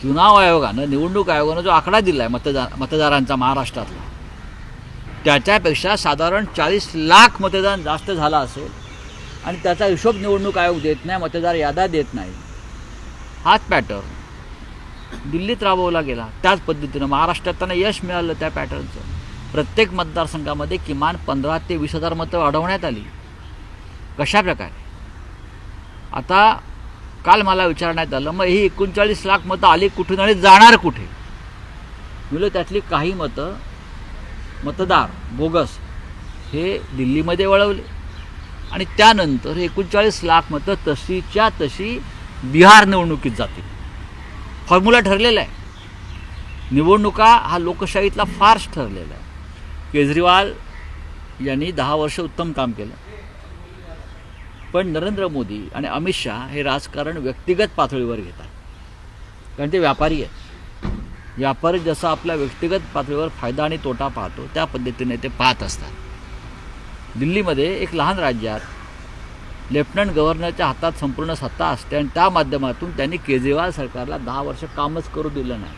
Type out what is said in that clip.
चुनाव आयोगानं निवडणूक आयोगानं जो आकडा दिला आहे मतदारांचा महाराष्ट्रातला, त्याच्यापेक्षा साधारण 40 लाख मतदान जास्त झालं असेल आणि त्याचा हिशोब निवडणूक आयोग देत नाही, मतदार याद्या देत नाही. हाच पॅटर्न दिल्लीत राबवला गेला. त्याच पद्धतीनं महाराष्ट्रात त्यांना यश मिळालं त्या पॅटर्नचं. प्रत्येक मतदारसंघामध्ये किमान 15 ते 20 हजार मतं वाढवण्यात आली. कशा प्रकारे? आता काल मला विचारण्यात आलं, मग ही 39 लाख मतं आली कुठून आणि जाणार कुठे? म्हणजे त्यातली काही मतदार बोगस हे दिल्लीमध्ये वळवले आणि त्यानंतर 39 लाख मतं तशीच्या तशी बिहार निवडणुकीत जातील. फॉर्म्युला ठरलेला आहे. निवडणुका हा लोकशाहीतला फार्स ठरलेला आहे. केजरीवाल यांनी 10 वर्ष उत्तम काम केलं, पण नरेंद्र मोदी आणि अमित शहा हे राजकारण व्यक्तिगत पातळीवर घेतात, कारण ते व्यापारी आहेत. व्यापारी जसं आपल्या व्यक्तिगत पातळीवर फायदा आणि तोटा पाहतो त्या पद्धतीने ते पाहत असतात. दिल्लीमध्ये एक लहान राज्यात लेफ्टनंट गव्हर्नरच्या हातात संपूर्ण सत्ता असते आणि त्या माध्यमातून त्यांनी केजरीवाल सरकारला 10 वर्ष कामच करू दिलं नाही.